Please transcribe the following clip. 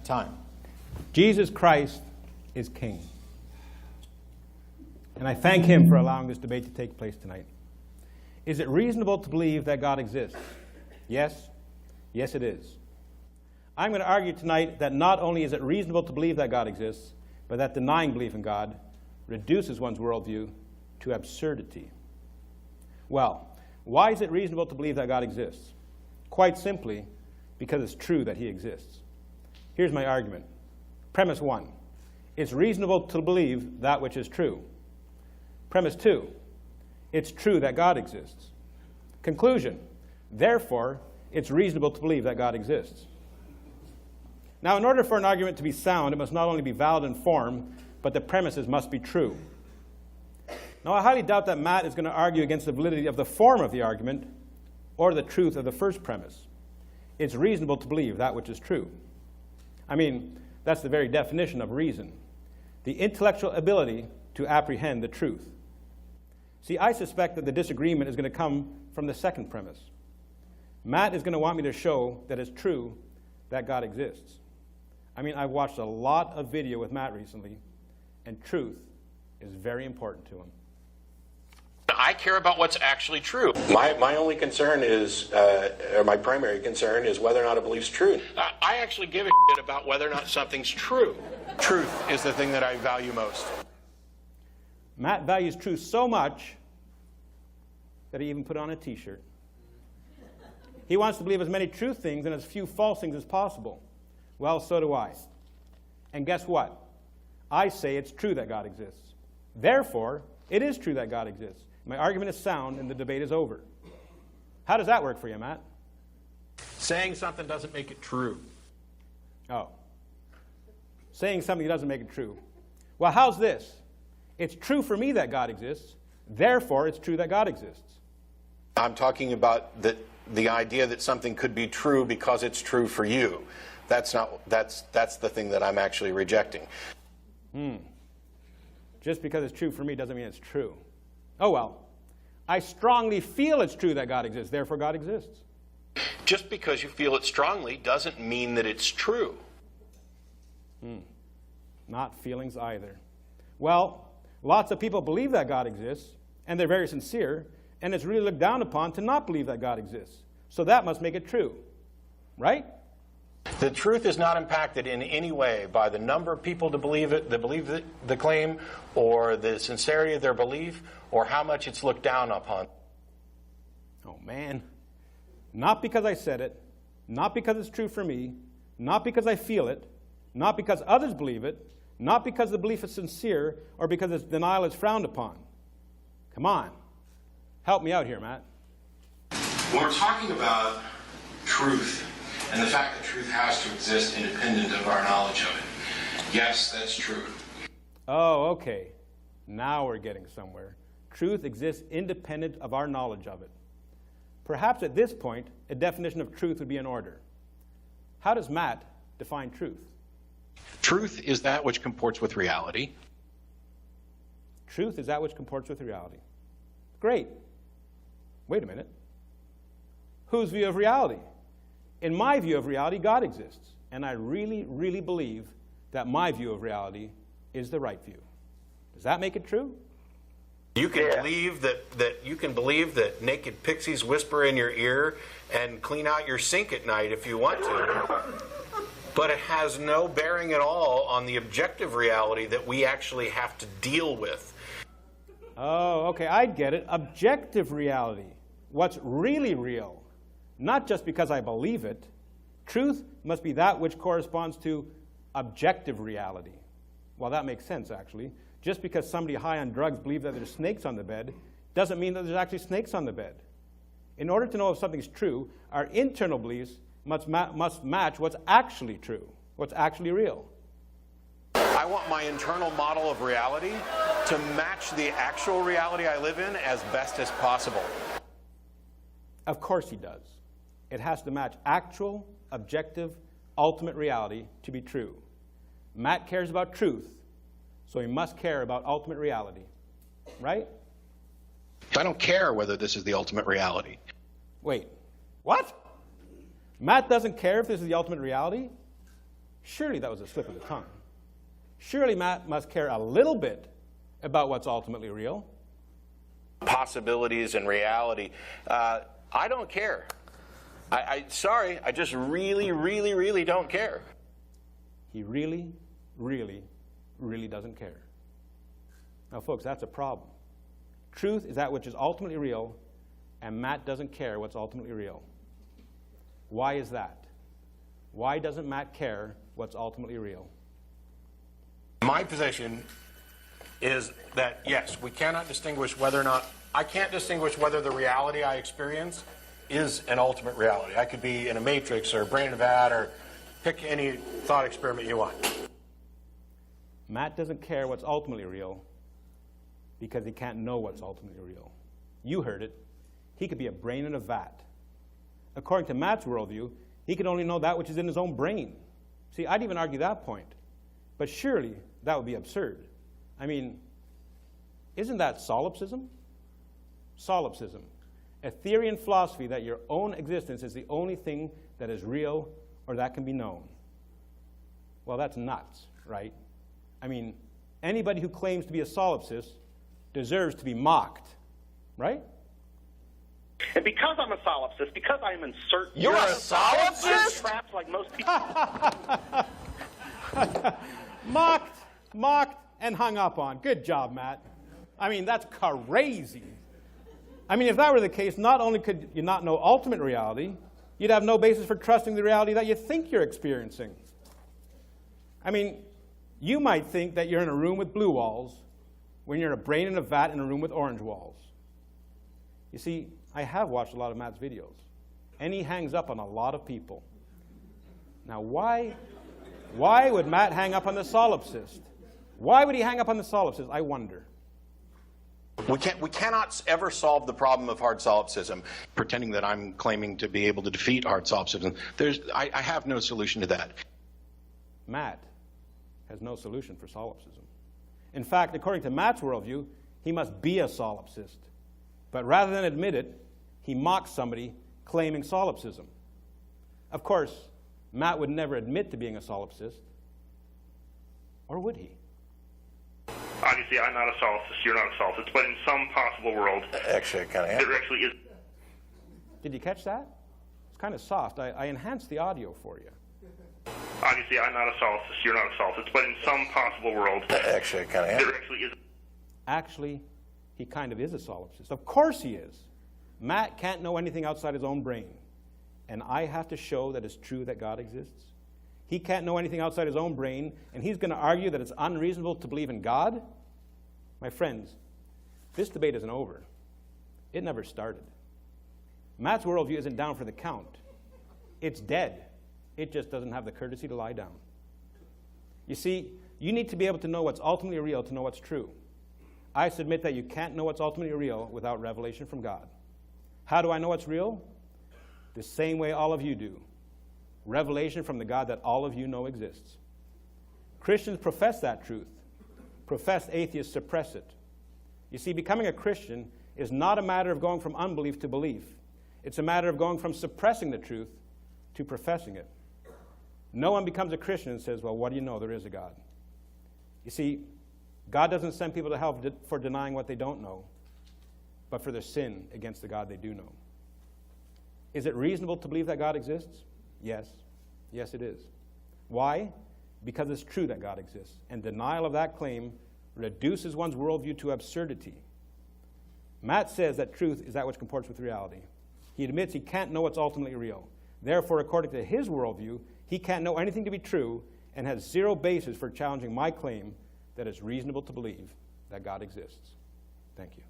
Time. Jesus Christ is King. And I thank him for allowing this debate to take place tonight. Is it reasonable to believe that God exists? Yes. Yes, it is. I'm going to argue tonight that not only is it reasonable to believe that God exists, but that denying belief in God reduces one's worldview to absurdity. Well, why is it reasonable to believe that God exists? Quite simply, because it's true that he exists. Here's my argument. Premise 1, it's reasonable to believe that which is true. Premise 2, it's true that God exists. Conclusion, therefore, it's reasonable to believe that God exists. Now, in order for an argument to be sound, it must not only be valid in form, but the premises must be true. Now, I highly doubt that Matt is going to argue against the validity of the form of the argument or the truth of the first premise. It's reasonable to believe that which is true. I mean, that's the very definition of reason, the intellectual ability to apprehend the truth. See, I suspect that the disagreement is going to come from the second premise. Matt is going to want me to show that it's true that God exists. I mean, I've watched a lot of video with Matt recently, and truth is very important to him. I care about what's actually true. My only concern is, or my primary concern is whether or not a belief's true. I actually give a shit about whether or not something's true. Truth is the thing that I value most. Matt values truth so much that he even put on a t-shirt. He wants to believe as many true things and as few false things as possible. Well, so do I. And guess what? I say it's true that God exists. Therefore, it is true that God exists. My argument is sound, and the debate is over. How does that work for you, Matt? Saying something doesn't make it true. Oh. Saying something doesn't make it true. Well, how's this? It's true for me that God exists. Therefore, it's true that God exists. I'm talking about the idea that something could be true because it's true for you. That's the thing that I'm actually rejecting. Just because it's true for me doesn't mean it's true. Oh, well, I strongly feel it's true that God exists, therefore God exists. Just because you feel it strongly doesn't mean that it's true. Not feelings either. Well, lots of people believe that God exists, and they're very sincere, and it's really looked down upon to not believe that God exists. So that must make it true, right? The truth is not impacted in any way by the number of people that believe the claim, or the sincerity of their belief, or how much it's looked down upon. Oh, man. Not because I said it, not because it's true for me, not because I feel it, not because others believe it, not because the belief is sincere, or because its denial is frowned upon. Come on. Help me out here, Matt. When we're talking about truth, and the fact that truth has to exist independent of our knowledge of it, yes, that's true. Oh, okay. Now we're getting somewhere. Truth exists independent of our knowledge of it. Perhaps at this point, a definition of truth would be in order. How does Matt define truth? Truth is that which comports with reality. Truth is that which comports with reality. Great. Wait a minute. Whose view of reality? In my view of reality, God exists. And I really, really believe that my view of reality is the right view. Does that make it true? You can believe that naked pixies whisper in your ear and clean out your sink at night if you want to. But it has no bearing at all on the objective reality that we actually have to deal with. Oh, okay, I get it. Objective reality. What's really real. Not just because I believe it. Truth must be that which corresponds to objective reality. Well, that makes sense, actually. Just because somebody high on drugs believes that there's snakes on the bed doesn't mean that there's actually snakes on the bed. In order to know if something's true, our internal beliefs must match what's actually true, what's actually real. I want my internal model of reality to match the actual reality I live in as best as possible. Of course he does. It has to match actual, objective, ultimate reality to be true. Matt cares about truth, so he must care about ultimate reality. Right? I don't care whether this is the ultimate reality. Wait, what? Matt doesn't care if this is the ultimate reality? Surely that was a slip of the tongue. Surely Matt must care a little bit about what's ultimately real. Possibilities and reality. I don't care. Sorry, I just really, really, really don't care. He really, really, really doesn't care. Now, folks, that's a problem. Truth is that which is ultimately real, and Matt doesn't care what's ultimately real. Why is that? Why doesn't Matt care what's ultimately real? My position is that, yes, we cannot distinguish whether or not, I can't distinguish whether the reality I experience is an ultimate reality. I could be in a matrix or a brain in a vat or pick any thought experiment you want. Matt doesn't care what's ultimately real because he can't know what's ultimately real. You heard it. He could be a brain in a vat. According to Matt's worldview, he can only know that which is in his own brain. See, I'd even argue that point. But surely that would be absurd. I mean, isn't that solipsism? Solipsism. A theory in philosophy that your own existence is the only thing that is real or that can be known. Well, that's nuts, right? I mean, anybody who claims to be a solipsist deserves to be mocked, right? And because I'm a solipsist, because I'm in certain... You're a solipsist? I'm trapped like most people. Mocked, and hung up on. Good job, Matt. I mean, that's crazy. I mean, if that were the case, not only could you not know ultimate reality, you'd have no basis for trusting the reality that you think you're experiencing. I mean, you might think that you're in a room with blue walls when you're a brain in a vat in a room with orange walls. You see, I have watched a lot of Matt's videos, and he hangs up on a lot of people. Now, why would Matt hang up on the solipsist? Why would he hang up on the solipsist? I wonder. We cannot ever solve the problem of hard solipsism, pretending that I'm claiming to be able to defeat hard solipsism. I have no solution to that. Matt has no solution for solipsism. In fact, according to Matt's worldview, he must be a solipsist. But rather than admit it, he mocks somebody claiming solipsism. Of course, Matt would never admit to being a solipsist. Or would he? Obviously, I'm not a solipsist, you're not a solipsist, but in some possible world, Actually, I kind of am. there actually is. Did you catch that? It's kind of soft. I enhanced the audio for you. Obviously, I'm not a solipsist, you're not a solipsist, but in some possible world, Actually, I kind of am. there actually is. Actually, he kind of is a solipsist. Of course he is. Matt can't know anything outside his own brain. And I have to show that it's true that God exists. He can't know anything outside his own brain, and he's going to argue that it's unreasonable to believe in God? My friends, this debate isn't over. It never started. Matt's worldview isn't down for the count. It's dead. It just doesn't have the courtesy to lie down. You see, you need to be able to know what's ultimately real to know what's true. I submit that you can't know what's ultimately real without revelation from God. How do I know what's real? The same way all of you do. Revelation from the God that all of you know exists. Christians profess that truth. Professed atheists suppress it. You see, becoming a Christian is not a matter of going from unbelief to belief. It's a matter of going from suppressing the truth to professing it. No one becomes a Christian and says, well, what do you know? There is a God. You see, God doesn't send people to hell for denying what they don't know, but for their sin against the God they do know. Is it reasonable to believe that God exists? Yes. Yes, it is. Why? Because it's true that God exists, and denial of that claim reduces one's worldview to absurdity. Matt says that truth is that which comports with reality. He admits he can't know what's ultimately real. Therefore, according to his worldview, he can't know anything to be true and has zero basis for challenging my claim that it's reasonable to believe that God exists. Thank you.